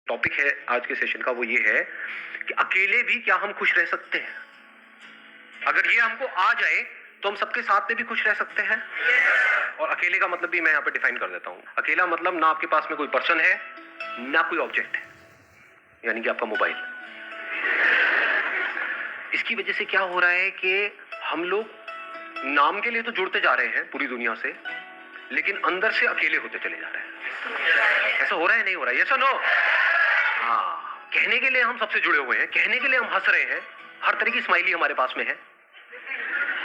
Topic है आज के सेशन का, वो ये है कि अकेले भी क्या हम खुश रह सकते हैं। अगर ये हमको आ जाए तो हम सबके साथ में भी खुश रह सकते हैं। और अकेले का मतलब भी मैं यहाँ पे डिफाइन कर देता हूँ। अकेला मतलब ना आपके पास में कोई पर्सन है ना कोई ऑब्जेक्ट है, यानी कि आपका मोबाइल। इसकी वजह से क्या हो रहा है कि हम लोग नाम के लिए तो जुड़ते जा रहे हैं पूरी दुनिया से, लेकिन अंदर से अकेले होते चले जा रहे हैं। ऐसा हो रहा है नहीं हो रहा है? यस और नो? हाँ, कहने के लिए हम सबसे जुड़े हुए हैं, कहने के लिए हम हंस रहे हैं, हर तरह की स्माइली हमारे पास में है।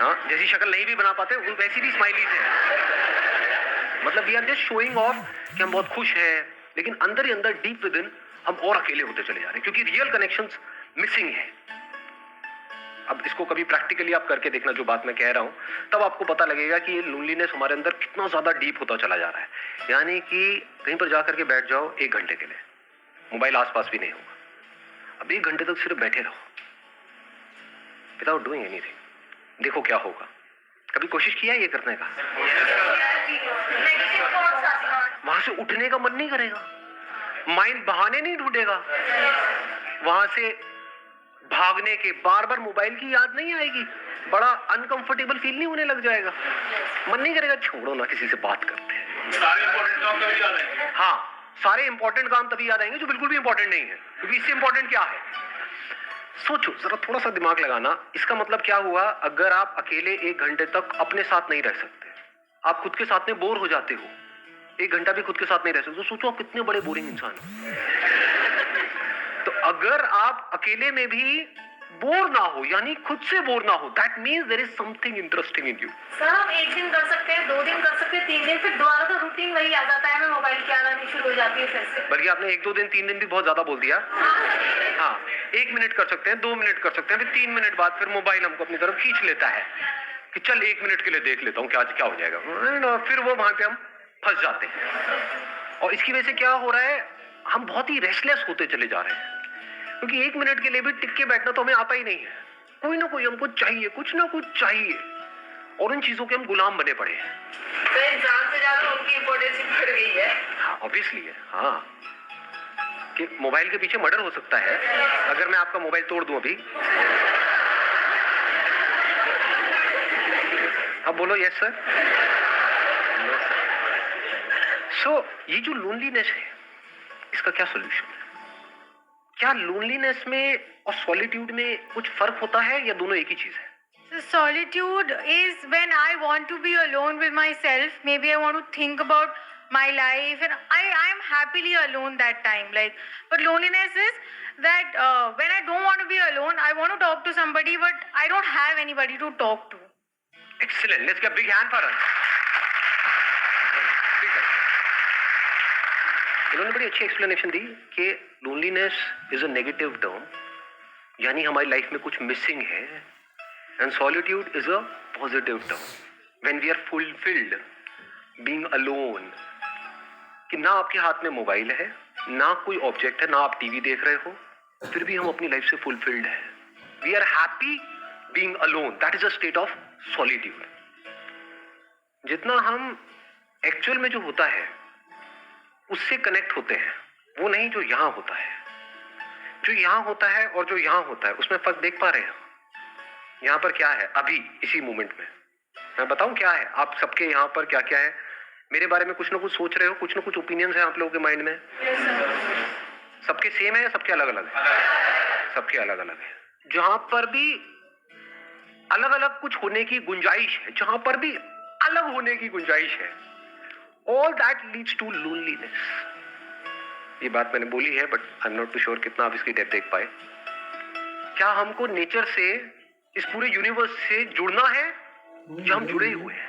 हाँ, जैसी शक्ल नहीं भी बना पाते वैसी भी स्माइलीज है। मतलब we are just showing off कि हम बहुत खुश हैं, लेकिन अंदर ही अंदर डीप विद इन हम और अकेले होते चले जा रहे हैं, क्योंकि रियल कनेक्शंस मिसिंग है। अब इसको कभी प्रैक्टिकली आप करके देखना, जो बात मैं कह रहा हूं, तब आपको पता लगेगा कि ये लोनलीनेस हमारे अंदर कितना ज्यादा डीप होता चला जा रहा है। यानी कि कहीं पर जाकर के बैठ जाओ 1 घंटे के लिए, मोबाइल आसपास भी नहीं होगा। अब 1 घंटे तक सिर्फ बैठे रहो विदाउट डूइंग एनीथिंग, देखो क्या होगा। कभी कोशिश किया है ये करने का? वहां से उठने का मन नहीं करेगा, माइंड बहाने नहीं ढूंढेगा, वहां से भागने के बार बार मोबाइल की याद नहीं आएगी, बड़ा अनकंफर्टेबल फील नहीं होने लग जाएगा, मन नहीं करेगा छोड़ो ना किसी से बात करते हैं। सारे इंपॉर्टेंट काम तभी याद आएंगे। हाँ, सारे इंपॉर्टेंट काम तभी याद आएंगे जो बिल्कुल भी इंपॉर्टेंट नहीं है, क्योंकि इससे इंपॉर्टेंट क्या है? सोचो जरा, थोड़ा सा दिमाग लगाना। इसका मतलब क्या हुआ? अगर आप अकेले 1 घंटे तक अपने साथ नहीं रह सकते, आप खुद के साथ में बोर हो जाते हो, 1 घंटा भी खुद के साथ नहीं रह सकते, तो सोचो आप कितने बड़े बोरिंग इंसान हो। तो अगर आप अकेले में भी बोर ना हो, यानी खुद से बोर ना हो, that means there is something interesting in you. Sir हम 1 दिन कर सकते हैं, 2 दिन कर सकते हैं, 3 दिन, फिर दोबारा तो रूटीन वही आ जाता है, हमें मोबाइल की आदत शुरू हो जाती है फिर से। बल्कि आपने 1-2 दिन 3 दिन भी बहुत ज्यादा बोल दिया। हाँ, 1 मिनट कर सकते हैं, 2 मिनट कर सकते हैं, फिर 3 मिनट बाद फिर मोबाइल हमको अपनी तरफ खींच लेता है कि चल 1 मिनट के लिए देख लेता हूँ क्या आज क्या हो जाएगा, फिर वो वहां पे हम फंस जाते हैं। और इसकी वजह से क्या हो रहा है? हम बहुत ही रेस्टलेस होते चले जा रहे हैं, क्योंकि 1 मिनट के लिए भी टिक के बैठना तो हमें आता ही नहीं है। कोई ना कोई हमको चाहिए, कुछ ना कुछ चाहिए, और उन चीजों के हम गुलाम बने पड़े हैं। तो इंसान से ज्यादा उनकी इम्पोर्टेंस बढ़ गई है। हाँ, ऑब्वियसली है। हाँ, कि मोबाइल के पीछे मर्डर हो सकता है अगर मैं आपका मोबाइल तोड़ दूं अभी। अब बोलो यस सर। सो ये जो लोनलीनेस है, इसका क्या सोल्यूशन है? क्या लोनलीनेस में और सॉलिट्यूड में कुछ फर्क होता है या दोनों एक ही चीज है? So solitude is when I want to be alone with myself. Maybe I want to think about my life, and I am happily alone that time. But loneliness is that when I don't want to be alone, I want to talk to somebody, but I don't have anybody to talk to. Excellent. Let's get a big hand for us. इन्होंने बड़ी अच्छी explanation दी कि loneliness is a negative term, यानी हमारी life में कुछ missing है, and solitude is a positive term when we are fulfilled being alone. कि ना आपके हाथ में मोबाइल है, ना कोई ऑब्जेक्ट है, ना आप टीवी देख रहे हो, फिर भी हम अपनी लाइफ से फुलफिल्ड है। We are happy being alone, that is a state of solitude. जितना हम एक्चुअल में जो होता है उससे कनेक्ट होते हैं, वो नहीं जो यहां होता है। जो यहां होता है और जो यहां होता है उसमें फर्क देख पा रहे हैं? यहां पर क्या है अभी इसी मोमेंट में? मैं बताऊं क्या है? आप सबके यहां पर क्या क्या है? मेरे बारे में कुछ ना कुछ सोच रहे हो, कुछ ना कुछ ओपिनियंस है आप लोगों के माइंड में। सबके सेम है या सबके अलग अलग है? सबके अलग अलग है। जहां पर भी अलग अलग कुछ होने की गुंजाइश है, जहां पर भी अलग होने की गुंजाइश है, all that leads to loneliness। ये बात मैंने बोली है, but I am not too sure कितना आप इसकी डेप्थ देख पाए। क्या हमको नेचर से, इस पूरे यूनिवर्स से जुड़ना है या हम जुड़े हुए हैं?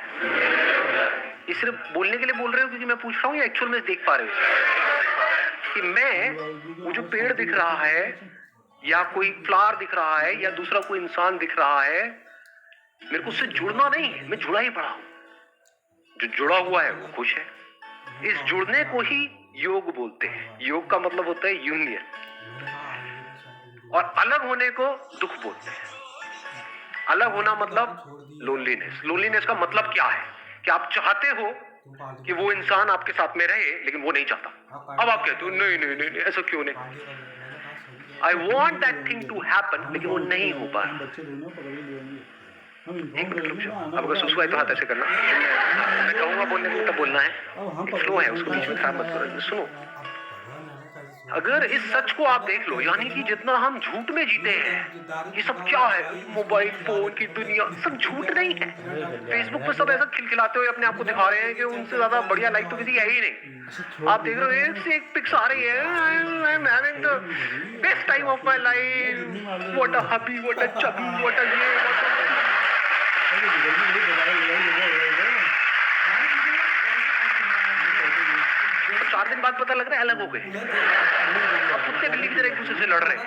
ये सिर्फ बोलने के लिए बोल रहे हो क्योंकि मैं पूछ रहा हूँ, या एक्चुअल में देख पा रहे हो कि मैं, वो जो पेड़ दिख रहा है या कोई फ्लावर दिख रहा है या दूसरा कोई इंसान दिख रहा है, मेरे को उससे जुड़ना नहीं है, मैं जुड़ा ही पड़ा हूं। जो जुड़ा हुआ है वो खुश है। इस जुड़ने को ही योग बोलते हैं। योग का मतलब होता है यूनियन, और अलग होने को दुख बोलते हैं। अलग होना मतलब लोनलीनेस। लोनलीनेस का मतलब क्या है? कि आप चाहते हो कि वो इंसान आपके साथ में रहे, लेकिन वो नहीं चाहता। अब आप कहते हो नहीं नहीं नहीं, नहीं ऐसा क्यों नहीं? I want that thing to happen, लेकिन वो नहीं हो पा रहा। एक मिनट रुक जाओ, अब अगर सुसु आए तो हाथ ऐसे करना, मैं कहूँगा बोलने को तब बोलना है, स्लो है, उसको बीच में खराब मत करो। सुनो, अगर इस सच को आप देख लो, यानी कि जितना हम झूठ में जीते हैं, ये सब क्या है, मोबाइल फोन की दुनिया, सब झूठ नहीं है। फेसबुक पर सब ऐसा खिलखिलाते हुए अपने आप को दिखा रहे हैं कि उनसे ज्यादा बढ़िया लाइफ तो किसी है ही नहीं। आप देख रहे हो एक से एक पिक्स आ रही है, I am having the best time of my life, what a hubby, what a chubby, what a ये, व्हाट अ 4 दिन बाद पता लग रहा है अलग हो गए। अब कुत्ते बिल्ली की तरह एक दूसरे से लड़ रहे हैं।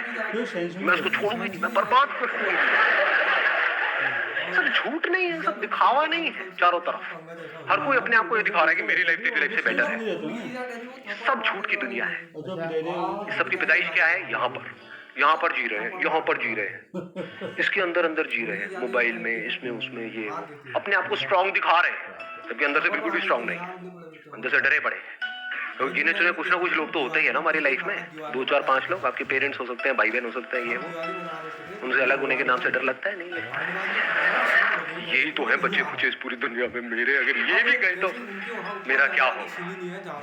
मैं उसको छोड़ूंगी नहीं, मैं बर्बाद करूंगी। सब झूठ नहीं है, सब दिखावा नहीं है चारों तरफ। हर कोई अपने आप को ये दिखा रहा है कि मेरी लाइफ तेरी लाइफ से बेटर है। सब झूठ की दुनिया है। सबकी पैदाइश क्या है? यहाँ पर जी रहे हैं, यहाँ पर जी रहे हैं, इसके अंदर अंदर जी रहे हैं, मोबाइल में, इसमें उसमें, ये अपने आप को स्ट्रांग दिखा रहे हैं, जबकि अंदर से बिल्कुल भी स्ट्रांग नहीं है, अंदर से डरे पड़े हैं। तो गिने चुने कुछ ना कुछ लोग तो होते ही है ना हमारी लाइफ में, 2 4 5 लोग। आपके पेरेंट्स हो सकते हैं, भाई बहन हो सकते हैं, ये वो, उनसे अलग होने के नाम से डर लगता है? नहीं लगता है। यही तो है बच्चे कुछ इस पूरी दुनिया में मेरे, अगर ये भी गए तो मेरा क्या हो?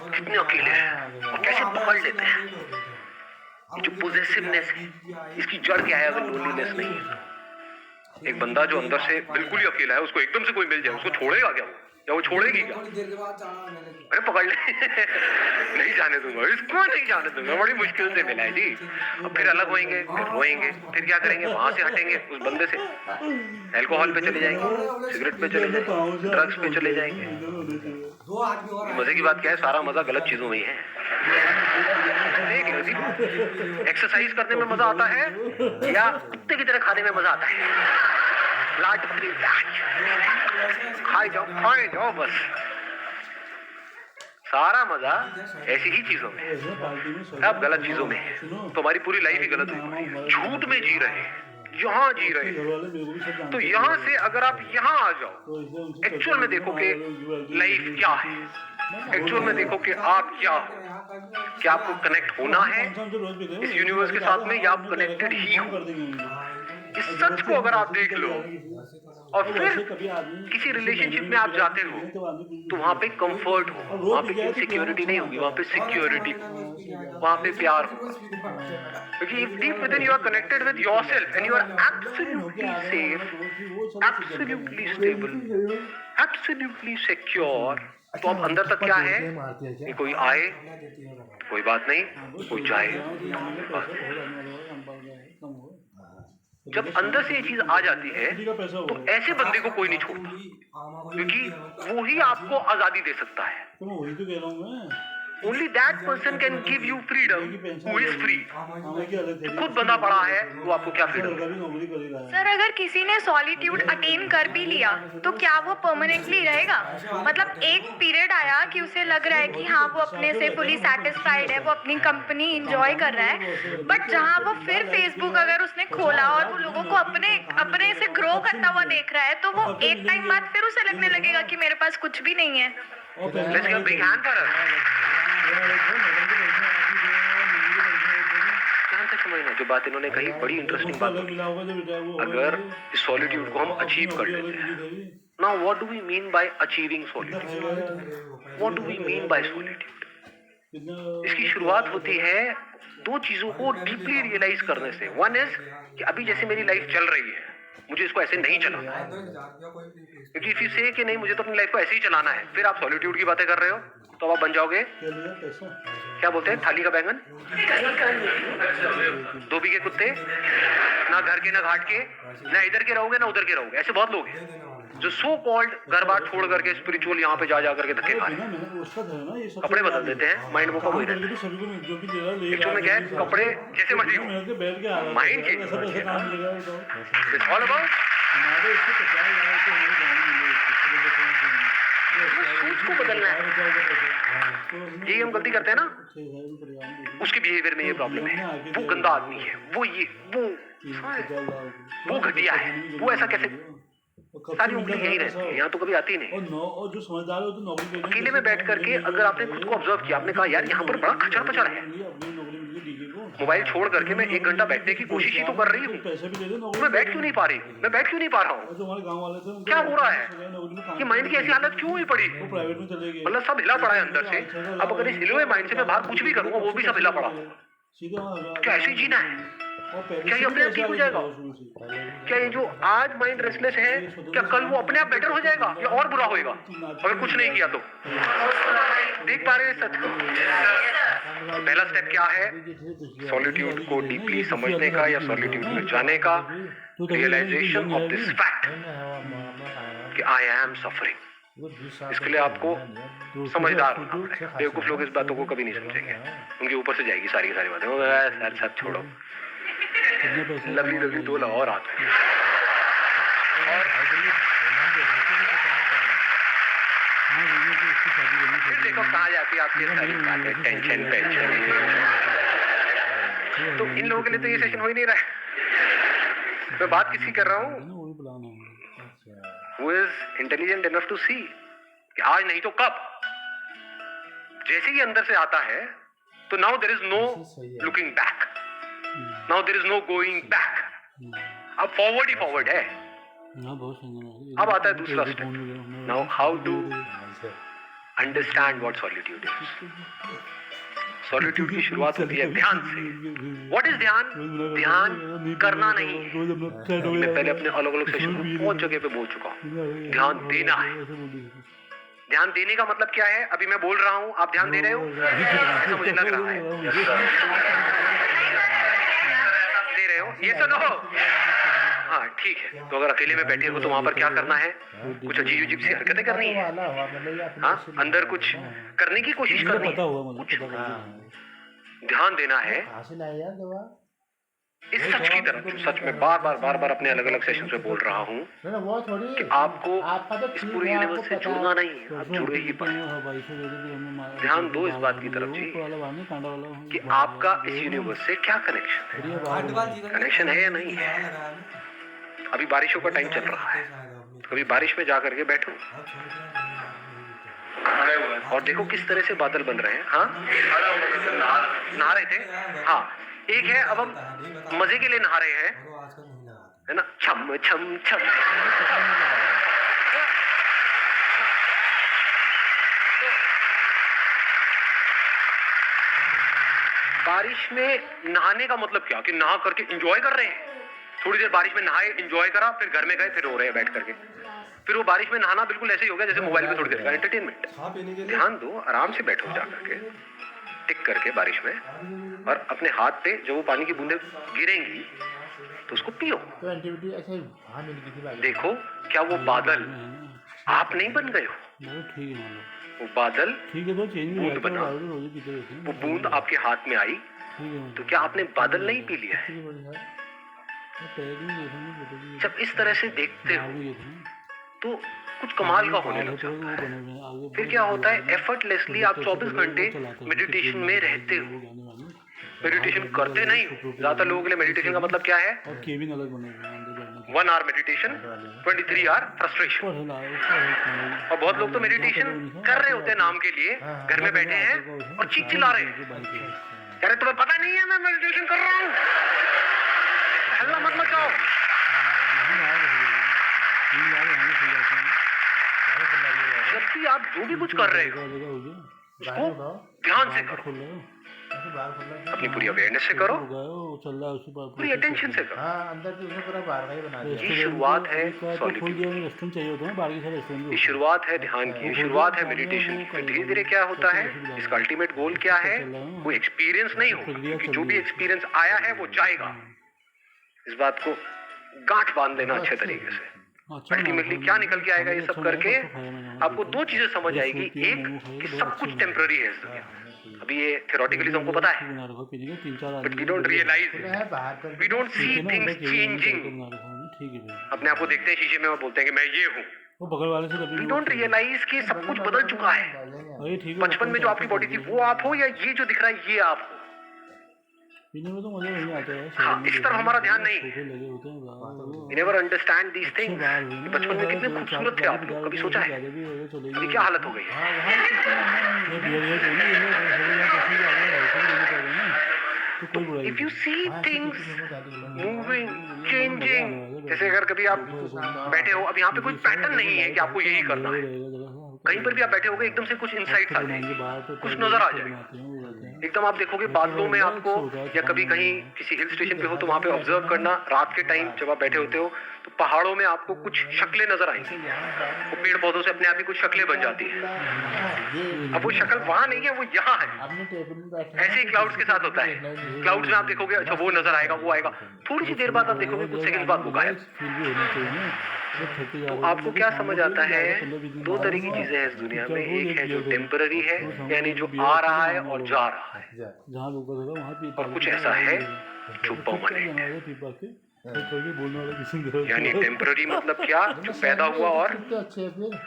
कितने अकेले हैं और कैसे पकड़ लेते हैं। जो पोजेसिवनेस है, इसकी जड़ क्या है अगर लोनलीनेस नहीं है? एक बंदा जो अंदर से बिल्कुल ही अकेला है, उसको एकदम से कोई मिल जाए, उसको छोड़ेगा क्या वो? या वो छोड़ेगी क्या? अरे पकड़ ले नहीं जाने दूंगा इसको, नहीं जाने दूंगा, बड़ी मुश्किल से मिला है जी। अब फिर अलग होएंगे, फिर रोएंगे, फिर क्या करेंगे? वहां से हटेंगे उस बंदे से, अल्कोहल पे चले जाएंगे, सिगरेट पे चले जाएंगे, ड्रग्स पे चले जाएंगे। मजे की बात क्या है? सारा मजा गलत चीजों में ही है। देख लो जी, एक्सरसाइज करने में मजा आता है या कुत्ते की तरह खाने में मजा आता है? लाट खाए जाओ बस। सारा मजा ऐसी ही चीजों में है। अब गलत चीजों में है तो हमारी पूरी लाइफ ही गलत हुई। झूठ में जी रहे हैं, यहाँ जी रहे हैं। तो यहाँ से अगर आप यहाँ आ जाओ, एक्चुअल में देखो कि लाइफ क्या है, एक्चुअल में देखो कि आप क्या हो, क्या आपको कनेक्ट होना है इस यूनिवर्स के साथ में, या आप कनेक्टेड ही हो। इस सच को अगर आप देख लो और फिर किसी रिलेशनशिप में आप जाते हो तो वहां पे कंफर्ट हो, वहां पे इनसिक्योरिटी नहीं होगी, वहां पे सिक्योरिटी, वहां पे प्यार होगा। क्योंकि if deep within you are connected with yourself and you are absolutely safe, absolutely stable, absolutely secure, तो अब अंदर तक क्या है कि कोई आए कोई बात नहीं, कोई जाए। जब अंदर से ये चीज आ जाती है तो ऐसे बंदे को कोई नहीं छोड़ता, क्योंकि वो ही आपको आजादी दे सकता है। Only that person can give you freedom who is free। जो खुद बंधा पड़ा है वो आपको क्या फ्रीडम देगा? सर, अगर किसी ने सॉलिट्यूड अटेन कर भी लिया तो क्या वो परमानेंटली रहेगा? मतलब एक पीरियड आया कि उसे लग रहा है कि हाँ वो अपने से फुली सेटिस्फाइड है, वो अपनी कंपनी इंजॉय कर रहा है, बट जहाँ वो फिर फेसबुक अगर उसने खोला और वो लोगों को अपने से ग्रो करता हुआ देख रहा है, तो वो एक टाइम बाद फिर उसे लगने लगेगा कि मेरे पास कुछ भी नहीं है। Let's give a big hand for us। समझना जो बात इन्होंने कही बड़ी इंटरेस्टिंग बात है। अगर इस सॉलिट्यूड को हम अचीव कर लेते हैं, now what do we mean by achieving solitude? What do we mean by solitude? इसकी शुरुआत होती है 2 चीजों को डीपली रियलाइज करने से। वन इज कि अभी जैसे मेरी लाइफ चल रही है, मुझे इसको ऐसे नहीं चलाना है, क्योंकि इफ यू से कि नहीं मुझे तो अपनी लाइफ को ऐसे ही चलाना है, फिर आप सॉलिट्यूड की बातें कर रहे हो तो आप बन जाओगे क्या बोलते हैं, थाली का बैंगन, धोबी के कुत्ते, ना घर के ना घाट के, ना इधर के रहोगे ना उधर के रहोगे। ऐसे बहुत लोग हैं जो सो कॉल्ड घर बार छोड़ करके स्पिरिचुअल यहाँ पे जा करके धक्के खा रहे हैं, कपड़े बदल देते हैं, माइंड वो का वही रहता है। एक्चुअल में क्या है, कपड़े जैसे मर्जी हो, माइंड चेंज होना चाहिए। इट्स ऑल अबाउट सोच को बदलना है। यही हम गलती करते हैं ना, उसके बिहेवियर में ये प्रॉब्लम है, वो गंदा आदमी है, वो ये वो घटिया है, वो ऐसा कैसे सारी उंगली यही रहती है, यहाँ तो कभी आती नहीं। और जो समझदार है तो नौकरी करने अकेले में बैठ करके अगर आपने खुद को ऑब्जर्व किया, आपने कहा यार यहाँ पर बड़ा खचर पचर है, मोबाइल छोड़ करके मैं 1 घंटा बैठने की कोशिश ही तो कर रही हूँ, पैसे भी दे दो, मैं बैठ क्यों नहीं पा रही, मैं बैठ क्यों नहीं पा रहा हूँ, हमारे गांव वाले थे क्या हो रहा है, कि माइंड की ऐसी हालत क्यों हुई पड़ी, प्राइवेट में चले गए, मतलब सब हिला पड़ा है अंदर से। अब अगर इस हिले हुए माइंड से मैं बाहर कुछ भी करूंगा वो भी सब हिला पड़ा, क्या ऐसे ही जीना है? क्या ये अपने आप ठीक हो जाएगा? क्या ये जो आज माइंड रेस्टलेस है, क्या कल वो अपने आप बेटर हो जाएगा या और बुरा होएगा अगर कुछ नहीं किया तो? देख पा रहे हैं सच को? पहला स्टेप क्या है? सॉलिट्यूड को डीपली समझने का या सॉलिट्यूड में जाने का, रियलाइजेशन ऑफ दिस फैक्ट कि आई एम सफरिंग। इसके लिए आपको समझदार होना पड़ेगा। बेवकूफ लोग इस बातों को कभी नहीं समझेंगे, उनके ऊपर से जाएगी सारी की सारी बातें, सर सब छोड़ो, लवली लवली 2 और आते हैं। फिर देखो कहाँ जाती है आपकी सारी बातें, टेंशन पेंशन। तो इन लोगों के लिए तो ये सेशन हो ही नहीं रहा है। मैं बात किसी कर रहा हूँ who is intelligent enough to see कि आज नहीं तो कब, जैसे ही अंदर से आता है तो now there is no looking back, now there is no going back, अब फॉरवर्ड ही फॉरवर्ड है। अब आता है दूसरा step, now how to understand what solitude is। Solitude की शुरुआत होती है ध्यान से। व्हाट इज ध्यान? ध्यान करना नहीं है। मैं पहले अपने अलग अलग सेशन में बहुत जगह पे बोल चुका हूँ, ध्यान देना है। ध्यान देने का मतलब क्या है? अभी मैं बोल रहा हूँ, आप ध्यान दे रहे हो, ऐसा मुझे लग रहा है। दे रहे हो? ये सुनो, हाँ ठीक है। तो अगर अकेले में बैठे हो तो वहां पर क्या करना है? कुछ अजीब अजीब सी हरकतें करनी है, हाँ, अंदर कुछ करने की कोशिश करनी है, कुछ ध्यान देना है इस सच की तरफ, जो सच में बार बार अपने अलग अलग सेशन में बोल रहा हूँ कि आपको इस पूरे यूनिवर्स से जुड़ना नहीं है, आप जुड़े ही पड़े। ध्यान दो इस बात की तरफ जी कि आपका इस यूनिवर्स से क्या कनेक्शन है, कनेक्शन है या नहीं है। अभी बारिशों का टाइम चल रहा है, तो कभी बारिश में जा करके बैठो और देखो किस तरह से बादल बन रहे हैं। हाँ, नहा रहे थे, हाँ एक है, अब हम मजे के लिए नहा रहे हैं, है ना, छम छम छम। बारिश में नहाने का मतलब क्या? कि नहा करके एंजॉय कर रहे हैं। थोड़ी देर बारिश में नहाए, एंजॉय करा, फिर घर में गए, फिर रो रहे हैं बैठ करके। फिर वो बारिश में नहाना बिल्कुल ऐसे ही हो गया जैसे मोबाइल पे थोड़ी देर का एंटरटेनमेंट। ध्यान दो, आराम से बैठो जा करके, टिक करके बारिश में, और अपने हाथ पे जो वो पानी की बूंदें गिरेंगी तो उसको पियो। देखो क्या वो बादल आप नहीं बन गए हो, वो बादल बूंद बना, वो बूंद आपके हाथ में आई, तो क्या आपने बादल नहीं पी लिया है? जब इस तरह से देखते हो तो कुछ कमाल का होने लग जाता है। फिर क्या होता है? एफर्टलेसली आप 24 घंटे मेडिटेशन में रहते हो, मेडिटेशन करते नहीं हो। ज्यादातर लोगों के लिए मेडिटेशन का मतलब क्या है? 1 आवर मेडिटेशन, 23 आवर फ्रस्ट्रेशन। और बहुत लोग तो मेडिटेशन कर रहे होते हैं नाम के लिए, घर में बैठे हैं और चीख चिल्ला रहे हैं, कह रहे तुम्हें पता नहीं है मैं मेडिटेशन कर रहा हूँ, हल्ला मत मचाओ। जब भी आप जो भी कुछ कर रहे हो उसको ध्यान से करो, अपनी पूरी अवेयरनेस से करो, पूरी अटेंशन से करो। ये शुरुआत है सॉलिट्यूड, ये शुरुआत है ध्यान की, ये शुरुआत है मेडिटेशन की। फिर धीरे धीरे क्या होता है? इसका अल्टीमेट गोल क्या है? वो एक्सपीरियंस नहीं हो, क्योंकि जो भी एक्सपीरियंस आया है वो जाएगा। इस बात को गांठ बांध लेना अच्छे तरीके से। अल्टीमेटली क्या निकल के आएगा ये सब करके? आपको 2 चीजें समझ आएगी। एक कि सब कुछ टेम्पररी है इस दुनिया। अभी ये थ्योरेटिकली हमको पता है, but we don't realise, we don't see things changing. अपने आप को देखते हैं शीशे में और बोलते हैं कि मैं ये हूँ। वी डोंट रियलाइज कि सब कुछ बदल चुका है। बचपन में जो आपकी बॉडी थी वो आप हो, या ये जो दिख रहा है ये आप हो? पीने में तो मजा नहीं आता है। हाँ, इस तरफ हमारा ध्यान नहीं है। सोफे लगे होते हैं बाहर। We never understand these अच्छे things. बाहर हुए ना, बचपन में कितने दो खूबसूरत थे चार आप लोग, बार कभी सोचा है ज़्यादा भी होगा, चलेगी। अभी क्या हालत हो गई है? ये बिहेवियर तो नहीं है, तो सब यहाँ कैसे जा रहे हैं, ऐसे ही रहना चाहिए ना। तो कोई बुराई If you नहीं। see things moving, changing, जैसे अगर कभी आप बैठे हो, अब यहाँ पे कोई पैटर्न नहीं है कि आपको यही करना है। कहीं पर भी आप बैठे होगे, एकदम से कुछ इंसाइट्स आ जाएंगे, कुछ नजर आ जाएगा। एकदम आप देखोगे बादलों में आपको, या कभी कहीं किसी हिल स्टेशन पे हो तो वहाँ पे ऑब्जर्व करना, रात के टाइम जब आप बैठे होते हो तो पहाड़ों में आपको कुछ शक्लें नजर आएंगी। वो पेड़ पौधों से अपने आप ही कुछ शक्लें बन जाती है। अब वो शक्ल वहाँ नहीं है, वो यहाँ है। ऐसे ही क्लाउड्स के साथ होता है। क्लाउड्स में आप देखोगे, अच्छा वो नजर आएगा, वो आएगा, थोड़ी सी देर बाद आप देखोगे कुछ सेकंड बाद वो गायब। तो आपको क्या समझ आता है? दो तरह की चीजें हैं इस दुनिया में, एक है जो टेम्पररी है, यानी जो आ रहा है और जा रहा है, जहाँ लोग बता रहे वहाँ पे और कुछ ऐसा है जो परमानेंट है। यानी टेम्पररी मतलब क्या? जो पैदा हुआ और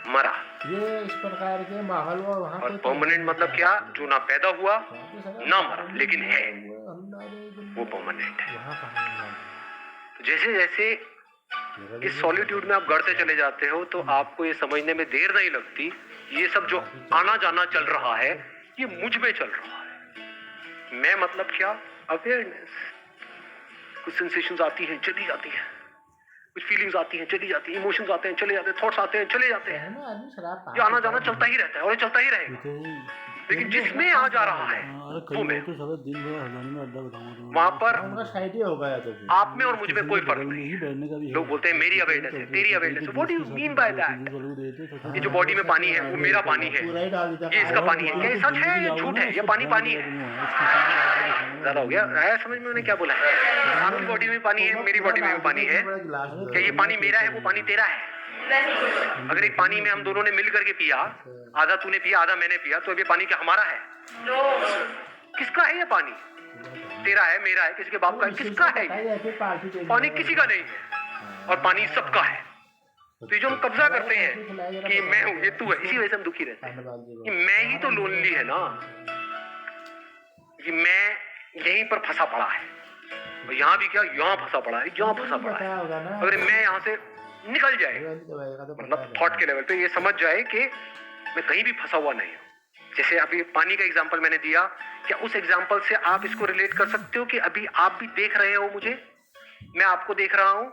मरा। ये इस प्रकार के माहौल में वहाँ और परमानेंट मतलब क्या? जो ना पैदा हुआ ना मरा लेकिन है, वो परमानेंट है। जैसे जैसे इस सॉलिट्यूड में आप गढ़ते चले जाते हो तो आपको ये समझने में देर नहीं लगती, ये सब जो आना जाना चल रहा है ये मुझ में चल रहा है। मैं मतलब क्या? अवेयरनेस। कुछ सेंसेशंस आती हैं, चली जाती हैं, कुछ फीलिंग्स आती हैं, चली जाती हैं, इमोशंस आते हैं, चले जाते हैं, थॉट्स आते हैं, चले जाते हैं। ये आना जाना चलता ही रहता है और ये चलता ही रहेगा। लेकिन जिसमें आ जा रहा है वो मैं, वहां पर आप में और मुझ में कोई फर्क नहीं है। लोग बोलते हैं मेरी अवेयरनेस है, तेरी अवेयरनेस है। What do you mean by that? ये जो बॉडी में पानी है वो मेरा पानी है, ये इसका पानी है। क्या ये सच है या झूठ है? ये पानी पानी है। ज्यादा हो गया है समझ में? मैंने क्या बोला है? आपकी बॉडी में पानी है, मेरी बॉडी में भी पानी है। क्या ये पानी मेरा है, वो पानी तेरा है? अगर एक पानी में हम दोनों ने मिल करके पिया, आधा तूने पिया आधा मैंने पिया, तो अब ये पानी क्या हमारा है? किसका है ये पानी? तेरा है, मेरा है, किसी के बाप का है? किसका है? पानी किसी का नहीं है और पानी सबका है। तो ये जो हम कब्जा करते हैं कि मैं हूं, ये तू है, इसी वजह से हम दुखी रहते हैं। ये मैं ही तो लोनली है ना, ये मैं यहीं पर फंसा पड़ा है। और यहाँ भी क्या, यहाँ फंसा पड़ा है, यहाँ फंसा पड़ा है। अगर मैं यहाँ से निकल जाए, मतलब थॉट के लेवल पे ये समझ जाए कि मैं कहीं भी फंसा हुआ नहीं हूँ। जैसे अभी पानी का एग्जांपल मैंने दिया, क्या उस एग्जांपल से आप इसको रिलेट कर सकते हो कि अभी आप भी देख रहे हो मुझे, मैं आपको देख रहा हूँ?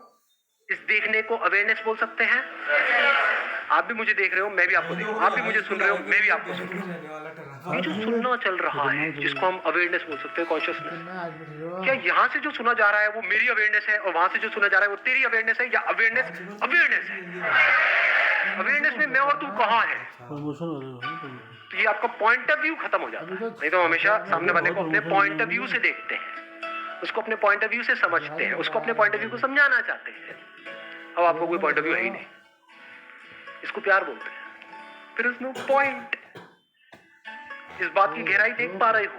इस देखने को अवेयरनेस बोल सकते हैं। आप भी मुझे देख रहे हो, मैं भी आपको देख रहा हूँ, आप भी मुझे सुन रहे हो, मैं भी आपको सुन रहा हूँ। ये जो सुनना चल रहा है जिसको हम अवेयरनेस बोल सकते हैं, कॉन्शियसनेस, क्या यहाँ से जो सुना जा रहा है वो मेरी अवेयरनेस है और वहां से जो सुना जा रहा है वो तेरी अवेयरनेस है, या अवेयरनेस अवेयरनेस है? अवेयरनेस में मैं और तू कहाँ है? तो ये आपका पॉइंट ऑफ व्यू खत्म हो जाता है। नहीं तो हमेशा सामने वाले को अपने पॉइंट ऑफ व्यू से देखते हैं, उसको अपने पॉइंट ऑफ व्यू से समझते हैं, उसको अपने पॉइंट ऑफ व्यू को समझाना चाहते हैं। अब आपको कोई पॉइंट ऑफ व्यू है ही नहीं, इसको प्यार बोलते हैं। फिर उसमें पॉइंट, इस बात की गहराई देख पा रहे हो?